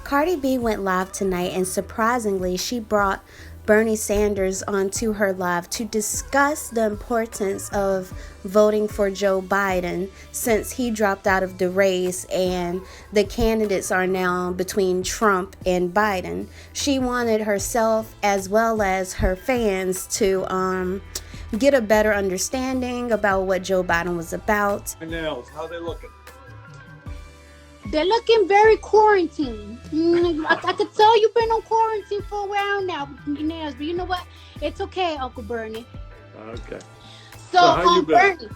Cardi B went live tonight, and surprisingly, she brought Bernie Sanders onto her live to discuss the importance of voting for Joe Biden since he dropped out of the race and the candidates are now between Trump and Biden. She wanted herself as well as her fans to get a better understanding about what Joe Biden was about. My nails, how they looking? They're looking very quarantined. I could tell you've been on quarantine for a while now with your nails, but you know what? It's okay, Uncle Bernie. Okay. So how you been? Bernie,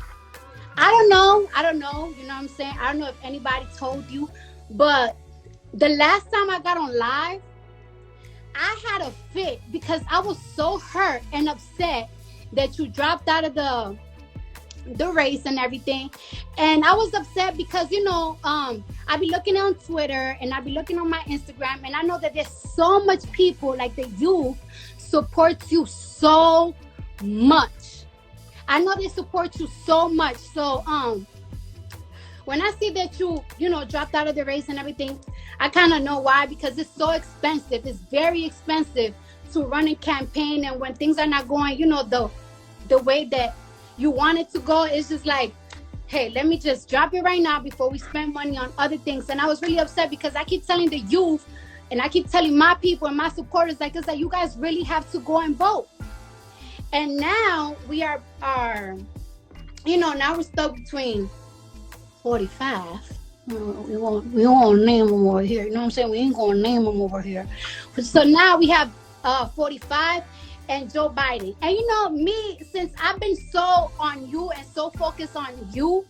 I don't know. You know what I'm saying? I don't know if anybody told you, but the last time I got on live, I had a fit because I was so hurt and upset that you dropped out of the race and everything. And I was upset because, I be looking on Twitter and I be looking on my Instagram, and I know that there's so much people, like the youth, supports you so much. I know they support you so much. So when I see that you dropped out of the race and everything, I kind of know why, because it's so expensive. It's very expensive to run a campaign, and when things are not going, the way that you want it to go, it's just like, hey, let me just drop it right now before we spend money on other things. And I was really upset because I keep telling the youth and I keep telling my people and my supporters, like, it's like, you guys really have to go and vote. And now we are now we're stuck between 45. We won't name them over here. You know what I'm saying? We ain't gonna name them over here. So now we have 45 and Joe Biden. And me, since I've been so on you and so focused on you,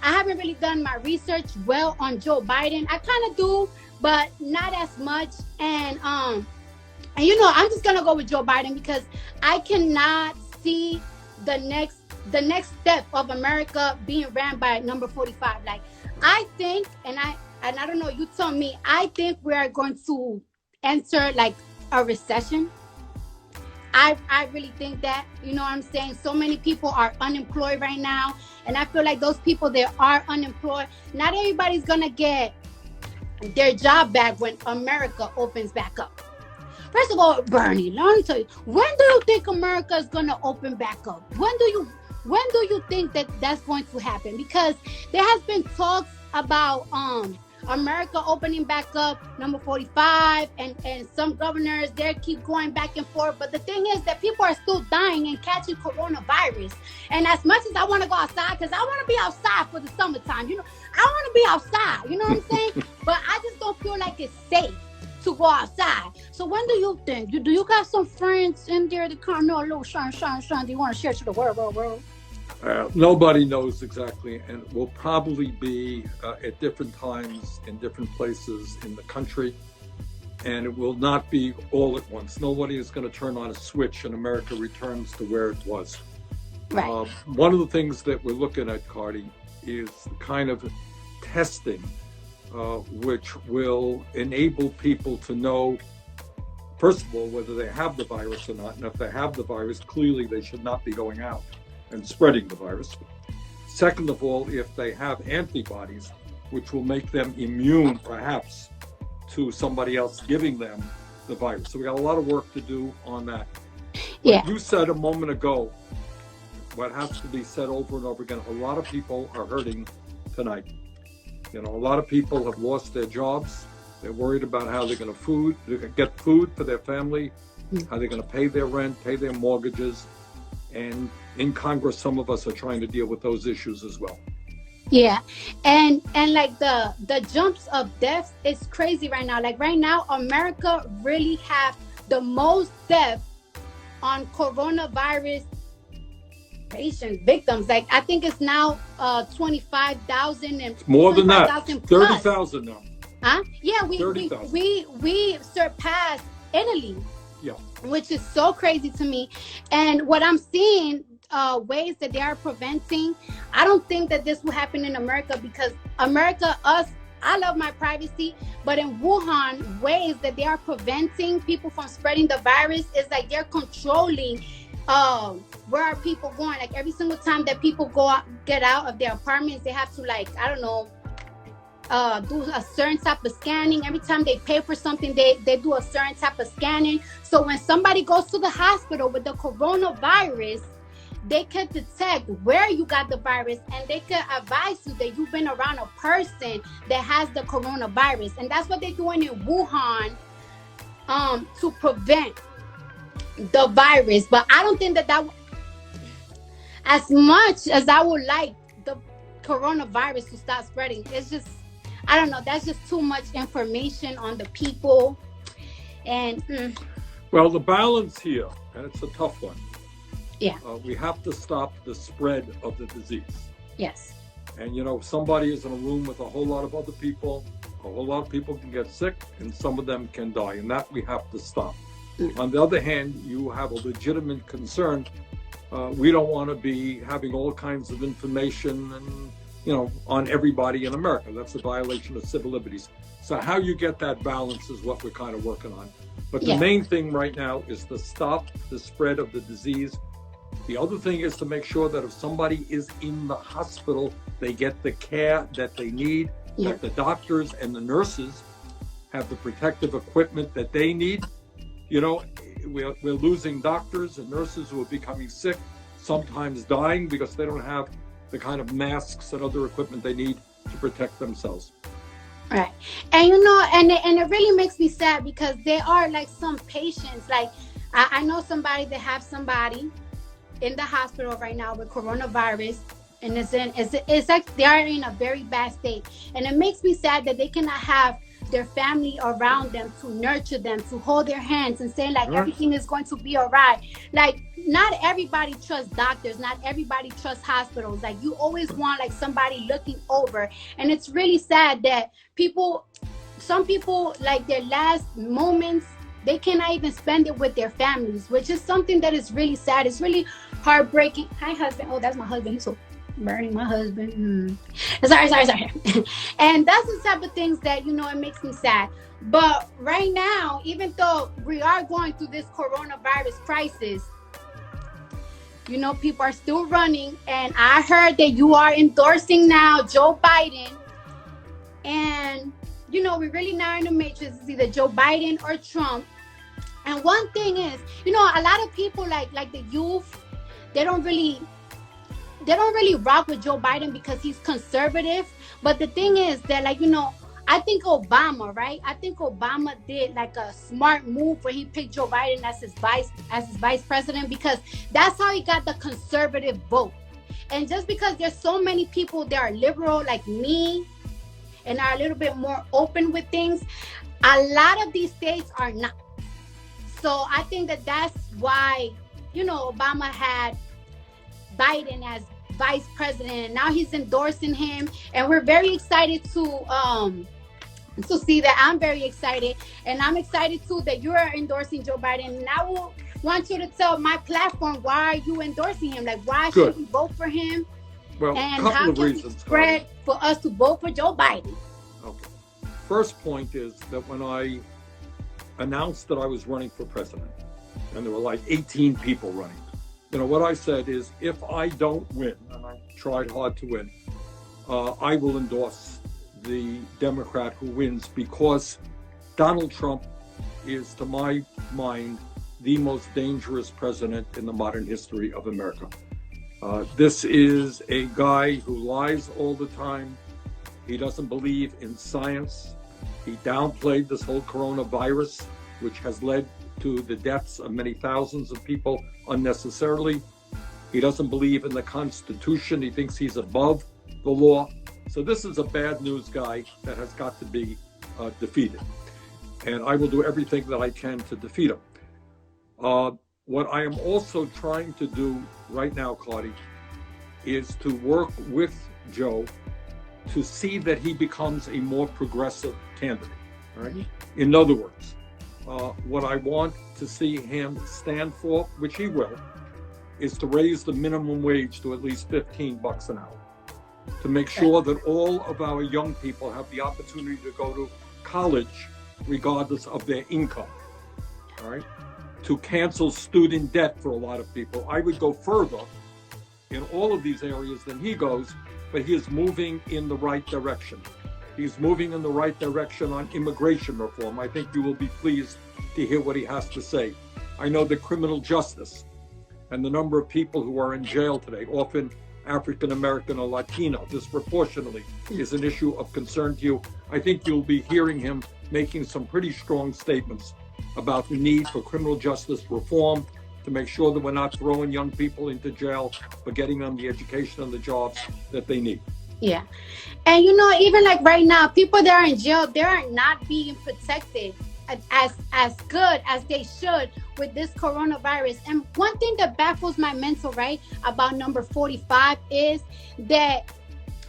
I haven't really done my research well on Joe Biden. I kind of do, but not as much. And I'm just gonna go with Joe Biden because I cannot see the next step of America being ran by number 45. Like, I think, and I don't know, you tell me, I think we are going to enter like a recession. I really think that, you know what I'm saying? So many people are unemployed right now. And I feel like those people that are unemployed, not everybody's going to get their job back when America opens back up. First of all, Bernie, let me tell you, when do you think America is going to open back up? When do you think that that's going to happen? Because there has been talks about America opening back up, number 45, and some governors there keep going back and forth. But the thing is that people are still dying and catching coronavirus. And as much as I want to go outside, because I want to be outside for the summertime, I want to be outside, you know what I'm saying? But I just don't feel like it's safe to go outside. So when do you think? Do you got some friends in there that kind of know a little shine? Do you want to share to the world? Nobody knows exactly, and it will probably be at different times in different places in the country, and it will not be all at once. Nobody is going to turn on a switch and America returns to where it was. Right. One of the things that we're looking at, Cardi, is the kind of testing which will enable people to know, first of all, whether they have the virus or not, and if they have the virus, clearly they should not be going out and spreading the virus. Second of all, if they have antibodies, which will make them immune, perhaps, to somebody else giving them the virus. So we got a lot of work to do on that. Yeah. What you said a moment ago, what has to be said over and over again, a lot of people are hurting tonight. A lot of people have lost their jobs. They're worried about how they're going to get food for their family, how they're going to pay their rent, pay their mortgages. And in Congress, some of us are trying to deal with those issues as well. Yeah. And like the jumps of deaths is crazy right now. Like right now, America really have the most deaths on coronavirus patients, victims. Like I think it's now 25,000 and more than that. 30,000 now. Huh? Yeah, 30,000. we surpassed Italy. Yeah. Which is so crazy to me. And what I'm seeing, ways that they are preventing, I don't think that this will happen in America, because America, I love my privacy, but in Wuhan, ways that they are preventing people from spreading the virus is like they're controlling where are people going. Like every single time that people get out of their apartments, they have to, like, I don't know, do a certain type of scanning. Every time they pay for something, they do a certain type of scanning. So when somebody goes to the hospital with the coronavirus, they can detect where you got the virus, and they can advise you that you've been around a person that has the coronavirus. And that's what they're doing in Wuhan, to prevent the virus. But I don't think that as much as I would like the coronavirus to stop spreading, it's just, I don't know, that's just too much information on the people. And well, the balance here, and it's a tough one. Yeah. We have to stop the spread of the disease. Yes. And if somebody is in a room with a whole lot of other people, a whole lot of people can get sick, and some of them can die, and that we have to stop. On the other hand, you have a legitimate concern. We don't want to be having all kinds of information and on everybody in America. That's a violation of civil liberties. So how you get that balance is what we're kind of working on. But the main thing right now is to stop the spread of the disease. The other thing is to make sure that if somebody is in the hospital, they get the care that they need, that the doctors and the nurses have the protective equipment that they need. We're losing doctors and nurses who are becoming sick, sometimes dying because they don't have the kind of masks and other equipment they need to protect themselves. Right. And and it really makes me sad, because there are like some patients, like I know somebody that have somebody in the hospital right now with coronavirus, and it's like they are in a very bad state, and it makes me sad that they cannot have their family around them to nurture them, to hold their hands and say like everything is going to be all right. Like, not everybody trusts doctors, not everybody trusts hospitals. Like, you always want like somebody looking over, and it's really sad that some people, like, their last moments, they cannot even spend it with their families, which is something that is really sad. It's really heartbreaking. Hi, husband. Oh, that's my husband. He's so burning, my husband. Sorry. And that's the type of things that, it makes me sad. But right now, even though we are going through this coronavirus crisis, people are still running. And I heard that you are endorsing now Joe Biden. And, we're really now in the matrix. It's either Joe Biden or Trump. And one thing is, a lot of people like the youth, they don't really rock with Joe Biden because he's conservative. But the thing is that, like, I think Obama, right? I think Obama did like a smart move where he picked Joe Biden as his vice president, because that's how he got the conservative vote. And just because there's so many people that are liberal like me and are a little bit more open with things, a lot of these states are not. So I think that that's why, Obama had Biden as vice president, and now he's endorsing him, and we're very excited to see that. I'm very excited, and I'm excited too that you are endorsing Joe Biden. And I will want you to tell my platform, why are you endorsing him? Like, why should we vote for him? Well, and a couple how of can reasons, we spread for us to vote for Joe Biden? Okay. First point is that when I announced that I was running for president, and there were like 18 people running, what I said is, if I don't win, and I tried hard to win, I will endorse the Democrat who wins, because Donald Trump is, to my mind, the most dangerous president in the modern history of America. This is a guy who lies all the time. He doesn't believe in science. He downplayed this whole coronavirus, which has led to the deaths of many thousands of people unnecessarily. He doesn't believe in the Constitution. He thinks he's above the law. So this is a bad news guy that has got to be defeated. And I will do everything that I can to defeat him. What I am also trying to do right now, Cardi, is to work with Joe to see that he becomes a more progressive candidate. Right? In other words, what I want to see him stand for, which he will, is to raise the minimum wage to at least $15 an hour, to make sure that all of our young people have the opportunity to go to college regardless of their income. All right? To cancel student debt for a lot of people. I would go further in all of these areas than he goes, but he is moving in the right direction. He's moving in the right direction on immigration reform. I think you will be pleased to hear what he has to say. I know that criminal justice and the number of people who are in jail today, often African American or Latino, disproportionately, is an issue of concern to you. I think you'll be hearing him making some pretty strong statements about the need for criminal justice reform to make sure that we're not throwing young people into jail, but getting them the education and the jobs that they need. Yeah. And even like right now, people that are in jail, they are not being protected as good as they should with this coronavirus. And one thing that baffles my mental, right, about number 45 is that,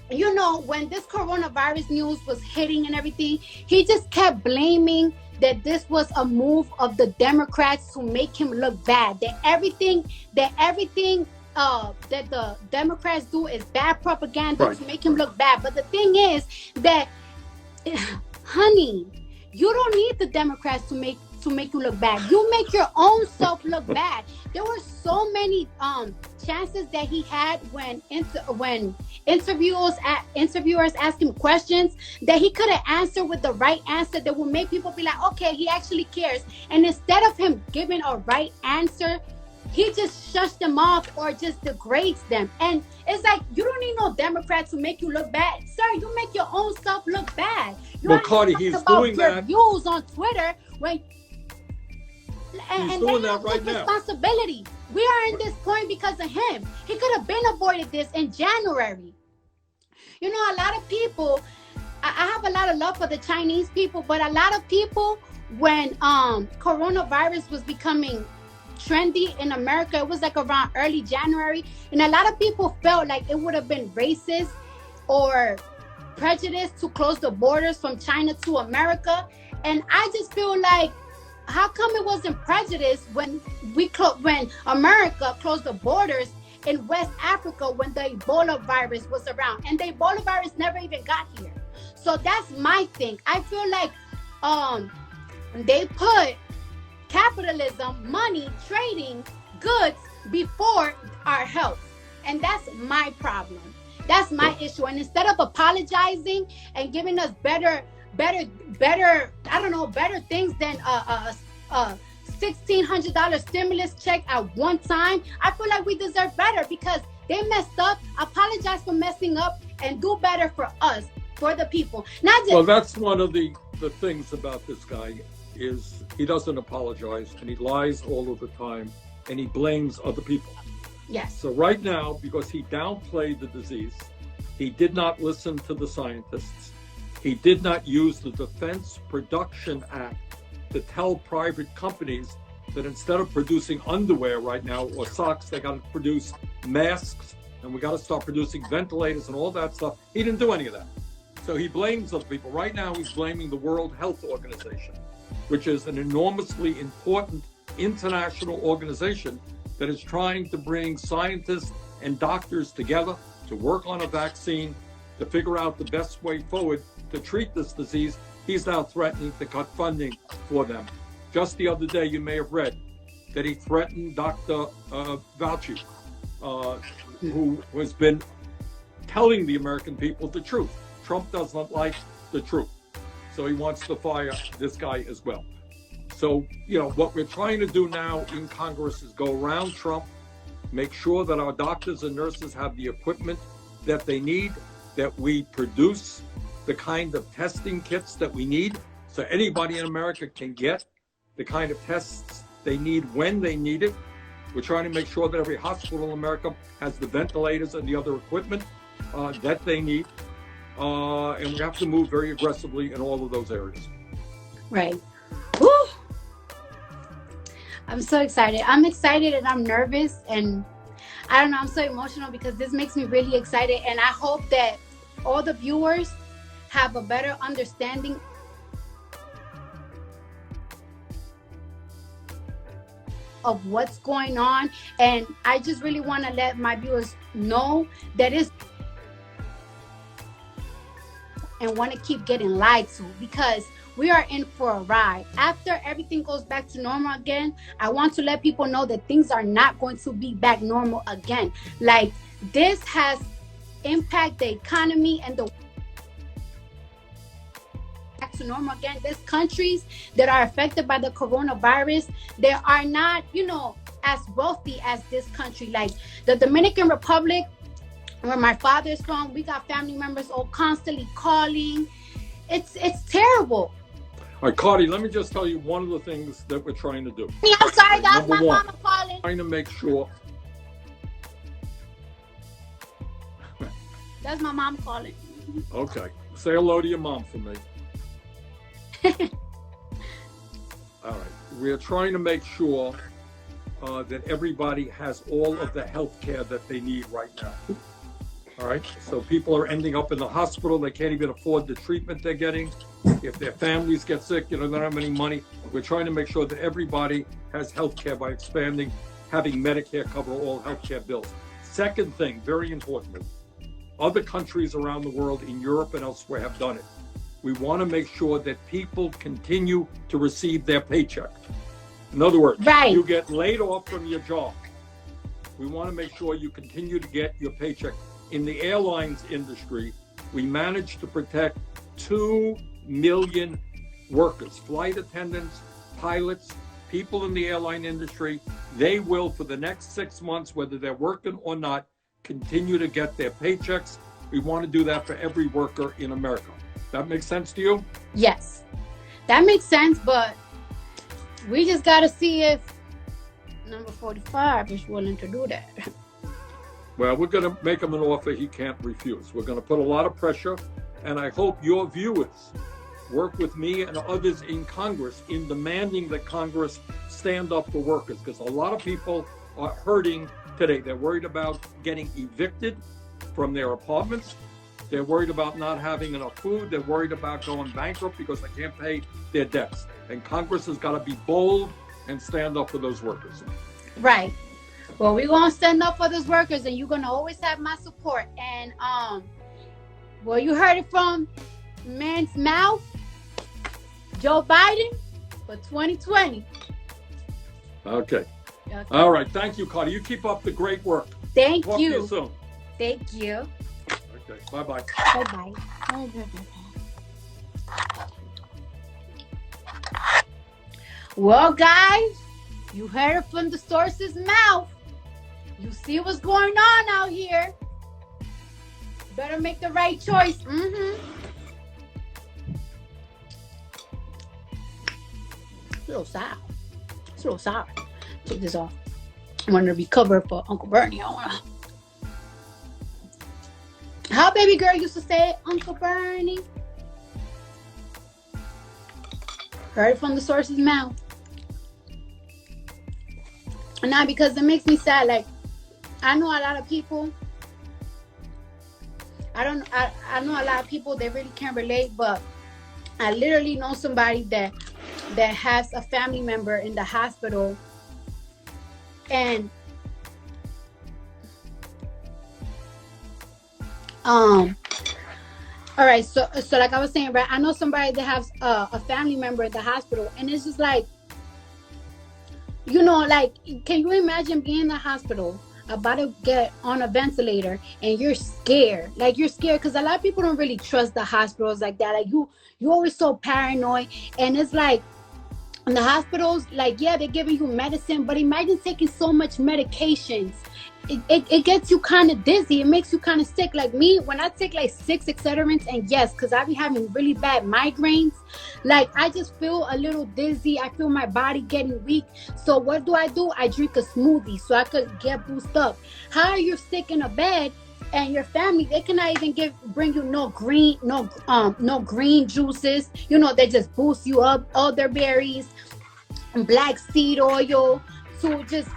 when this coronavirus news was hitting and everything, he just kept blaming that this was a move of the Democrats to make him look bad, that everything that the Democrats do is bad propaganda, right, to make him look bad. But the thing is that, honey, you don't need the Democrats to make you look bad. You make your own self look bad. There were so many chances that he had when interviewers asked him questions that he could have answered with the right answer that would make people be like, okay, he actually cares. And instead of him giving a right answer, he just shuts them off or just degrades them. And it's like, you don't need no Democrats to make you look bad. Sir, you make your own self look bad. Well, Cardi, he's doing that. Views on Twitter when he's doing that right now. Responsibility. We are in this point because of him. He could have been avoided this in January. A lot of people, I have a lot of love for the Chinese people, but a lot of people, when coronavirus was becoming trendy in America, it was like around early January, and a lot of people felt like it would have been racist or prejudice to close the borders from China to America. And I just feel like, how come it wasn't prejudice when America closed the borders in West Africa when the Ebola virus was around, and the Ebola virus never even got here? So that's my thing. I feel like they put capitalism, money, trading, goods before our health, and that's my problem. That's my issue. And instead of apologizing and giving us better things than a $1,600 stimulus check at one time, I feel like we deserve better because they messed up. Apologize for messing up and do better for us, for the people. Well, that's one of the things about this guy is he doesn't apologize, and he lies all of the time, and he blames other people. Yes. So right now, because he downplayed the disease, he did not listen to the scientists. He did not use the Defense Production Act to tell private companies that instead of producing underwear right now or socks, they got to produce masks, and we got to start producing ventilators and all that stuff. He didn't do any of that. So he blames other people. Right now, he's blaming the World Health Organization, which is an enormously important international organization that is trying to bring scientists and doctors together to work on a vaccine, to figure out the best way forward to treat this disease. He's now threatening to cut funding for them. Just the other day, you may have read that he threatened Dr. Fauci, who has been telling the American people the truth. Trump doesn't like the truth, so he wants to fire this guy as well. So, what we're trying to do now in Congress is go around Trump, make sure that our doctors and nurses have the equipment that they need, that we produce the kind of testing kits that we need so anybody in America can get the kind of tests they need when they need it. We're trying to make sure that every hospital in America has the ventilators and the other equipment that they need. And we have to move very aggressively in all of those areas. Right. Woo! I'm so excited. I'm excited and I'm nervous, and I don't know, I'm so emotional because this makes me really excited, and I hope that all the viewers have a better understanding of what's going on. And I just really want to let my viewers know that it's and want to keep getting lied to, because we are in for a ride. After everything goes back to normal again, I want to let people know that things are not going to be back normal again. Like, this has impacted the economy and the to normal again. There's countries that are affected by the coronavirus. They are not, as wealthy as this country. Like the Dominican Republic, where my father's from, we got family members all constantly calling. It's terrible. All right, Cardi, let me just tell you one of the things that we're trying to do. I'm sorry, that's Number my one, mama calling. Trying to make sure. That's my mom calling. Okay, say hello to your mom for me. All right, we're trying to make sure that everybody has all of the health care that they need right now. All right, so people are ending up in the hospital. They can't even afford the treatment they're getting. If their families get sick, they don't have any money. We're trying to make sure that everybody has health care by having Medicare cover all health care bills. Second thing, very importantly, other countries around the world in Europe and elsewhere have done it. We want to make sure that people continue to receive their paycheck. In other words, you get laid off from your job. We want to make sure you continue to get your paycheck. In the airlines industry, we managed to protect 2 million workers, flight attendants, pilots, people in the airline industry. They will, for the next 6 months, whether they're working or not, continue to get their paychecks. We want to do that for every worker in America. That makes sense to you? Yes, that makes sense, but we just got to see if number 45 is willing to do that. Well, we're going to make him an offer he can't refuse. We're going to put a lot of pressure, and I hope your viewers work with me and others in Congress in demanding that Congress stand up for workers, because a lot of people are hurting today. They're worried about getting evicted from their apartments. They're worried about not having enough food. They're worried about going bankrupt because they can't pay their debts. And Congress has got to be bold and stand up for those workers. Right. Well, we're going to stand up for those workers, and you're going to always have my support. And, well, you heard it from man's mouth, Joe Biden for 2020. Okay. All right. Thank you, Cardi. You keep up the great work. Thank Talk you. To you soon. Thank you. Okay. Bye-bye. Bye-bye. Well, guys, you heard it from the source's mouth. You see what's going on out here. Better make the right choice. It's a little sour. It's a little sour. Take this off. I want to be covered for Uncle Bernie. How baby girl used to say, Uncle Bernie? Heard it from the source's mouth. And now, because it makes me sad, like, I know a lot of people. I know a lot of people that really can't relate, but I literally know somebody that has a family member in the hospital, and all right, so like I was saying, right, I know somebody that has a family member in the hospital, and it's just like, like, can you imagine being in the hospital about to get on a ventilator and you're scared? Like, you're scared because a lot of people don't really trust the hospitals like that. Like, you always so paranoid, and it's like, in the hospitals, like, yeah, they're giving you medicine, but imagine taking so much medications. It gets you kind of dizzy. It makes you kind of sick. Like me, when I take like 6 Excederants, and yes, because I be having really bad migraines, like, I just feel a little dizzy. I feel my body getting weak. So what do? I drink a smoothie so I could get boosted up. How are you sick in a bed, and your family, they cannot even bring you no green juices. They just boost you up, elderberries, black seed oil to just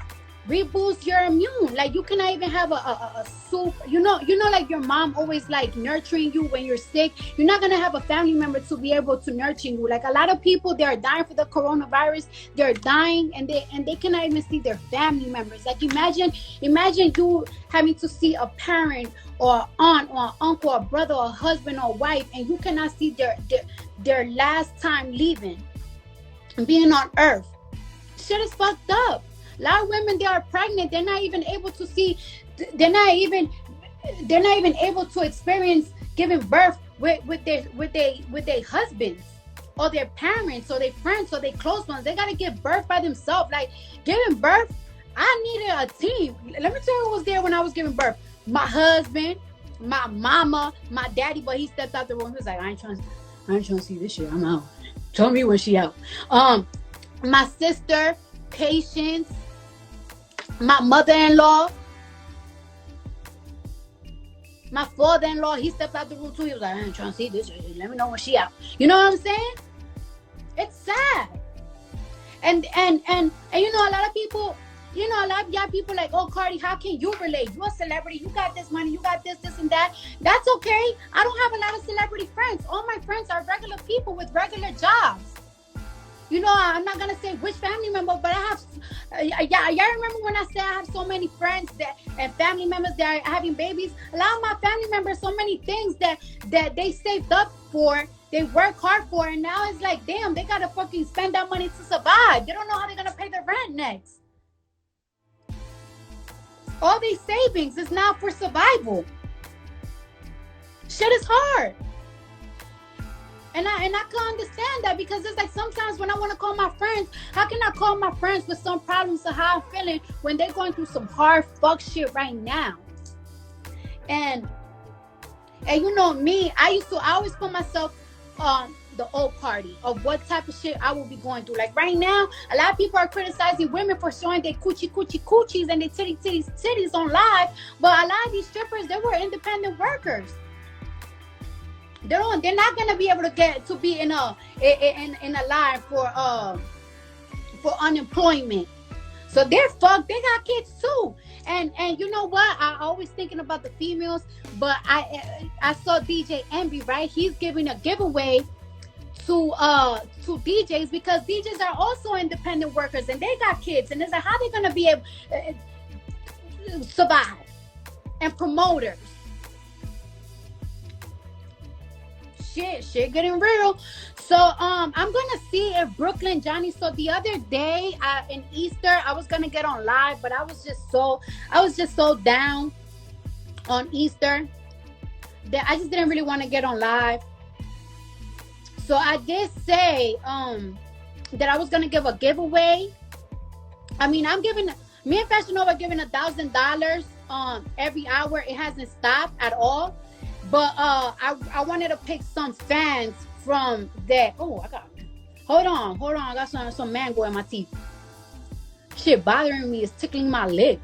reboost your immune. Like, you cannot even have a soup. Like your mom always like nurturing you when you're sick. You're not gonna have a family member to be able to nurture you. Like, a lot of people, they are dying for the coronavirus. They're dying, and they cannot even see their family members. Like, imagine you having to see a parent or an aunt or an uncle or brother or husband or wife, and you cannot see their last time leaving and being on earth. Shit is fucked up. A lot of women, they are pregnant. They're not even able to see. They're not even able to experience giving birth with their husbands. or their parents or their friends or their close ones. They gotta give birth by themselves. Like giving birth, I needed a team. Let me tell you who was there when I was giving birth. My husband, my mama, my daddy, but he stepped out the room. He was like, I ain't trying to see this shit. I'm out. Tell me when she out. My sister, Patience, my mother-in-law, my father-in-law, he stepped out the room too. He was like, I ain't trying to see this shit. Let me know when she out. You know what I'm saying? It's sad. And you know, a lot of people, you know, a lot of y'all people like, oh, Cardi, how can you relate? You're a celebrity. You got this money. You got this, and that. That's okay. I don't have a lot of celebrity friends. All my friends are regular people with regular jobs. You know, I'm not going to say which family member, but I have, y'all remember when I said I have so many friends that and family members that are having babies? A lot of my family members, so many things that they saved up for, they work hard for, and now it's like, damn, they got to fucking spend that money to survive. They don't know how they're going to pay their rent next. All these savings is now for survival. Shit is hard. And I can understand that, because it's like sometimes when I want to call my friends, how can I call my friends with some problems of how I'm feeling when they're going through some hard fuck shit right now? And you know me, I always put myself on the old party of what type of shit I will be going through. Like right now, a lot of people are criticizing women for showing their coochies and their titties on live, but a lot of these strippers, they were independent workers. They're not gonna be able to get to be in a line for unemployment. So they're fucked. They got kids too. And you know what? I always thinking about the females, but I saw DJ Envy, right? He's giving a giveaway to DJs, because DJs are also independent workers and they got kids, and it's like, how they gonna be able to survive? And promoters. Shit getting real. So I'm gonna see if Brooklyn Johnny. So the other day in Easter, I was gonna get on live, but I was just so down on Easter that I just didn't really want to get on live. So I did say that I was gonna give a giveaway. I mean, me and Fashion Nova giving $1,000 every hour. It hasn't stopped at all. But I wanted to pick some fans from that. Oh, hold on. I got some mango in my teeth. Shit bothering me. It's tickling my lip.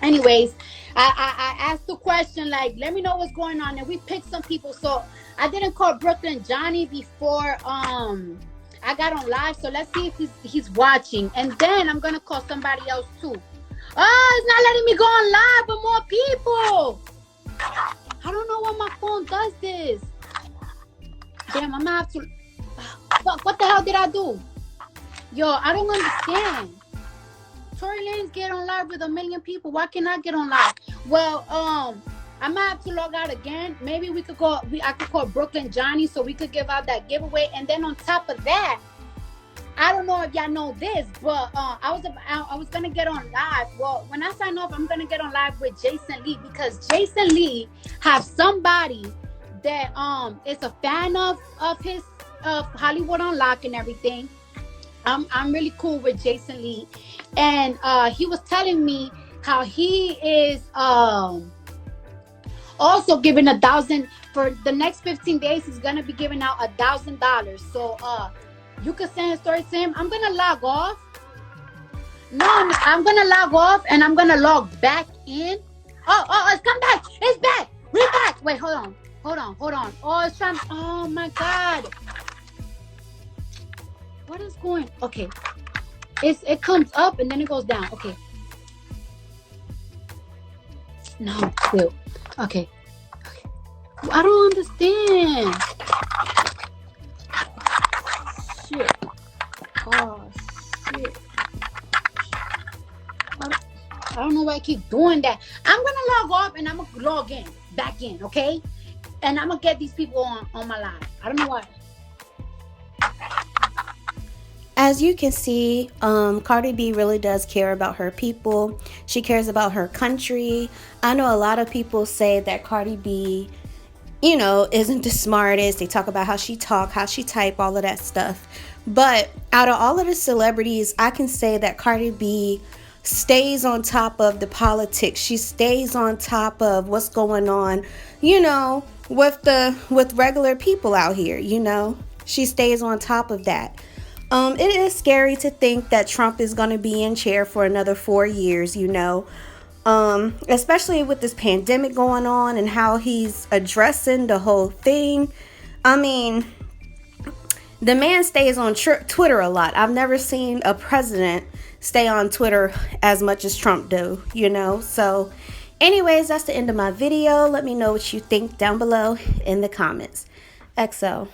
Anyways, I asked the question, like, let me know what's going on, and we picked some people. So I didn't call Brooklyn Johnny before I got on live. So let's see if he's watching, and then I'm gonna call somebody else too. Oh, it's not letting me go on live with more people. I don't know why my phone does this. Damn, I'm gonna have to. What the hell did I do? Yo, I don't understand. Tory Lanez get on live with 1 million people. Why can't I get on live? Well, I might have to log out again. Maybe I could call Brooklyn Johnny so we could give out that giveaway. And then on top of that, I don't know if y'all know this, but I was gonna get on live. Well, when I sign off, I'm gonna get on live with Jason Lee, because Jason Lee have somebody that is a fan of his Hollywood Unlocked and everything. I'm really cool with Jason Lee, and he was telling me how he is also giving $1,000 for the next 15 days. He's gonna be giving out $1,000. So you could send a story to him. I'm gonna log off. No, I'm gonna log off and I'm gonna log back in. Oh, it's come back. It's back. We're back. Wait, hold on. Oh, it's trying. Oh my God. What is going? Okay. It comes up and then it goes down. Okay. No, still. Okay. I don't understand. Shit. Oh, shit. I don't know why I keep doing that. I'm going to log off and I'm going to log back in, okay? And I'm going to get these people on my live. I don't know why. As you can see, Cardi B really does care about her people. She cares about her country. I know a lot of people say that Cardi B isn't the smartest. They talk about how she talk, how she type, all of that stuff. But out of all of the celebrities, I can say that Cardi B stays on top of the politics. She stays on top of what's going on, with regular people out here, She stays on top of that. It is scary to think that Trump is going to be in chair for another 4 years, especially with this pandemic going on and how he's addressing the whole thing. I mean, the man stays on Twitter a lot. I've never seen a president stay on Twitter as much as Trump do, So anyways, that's the end of my video. Let me know what you think down below in the comments. XO.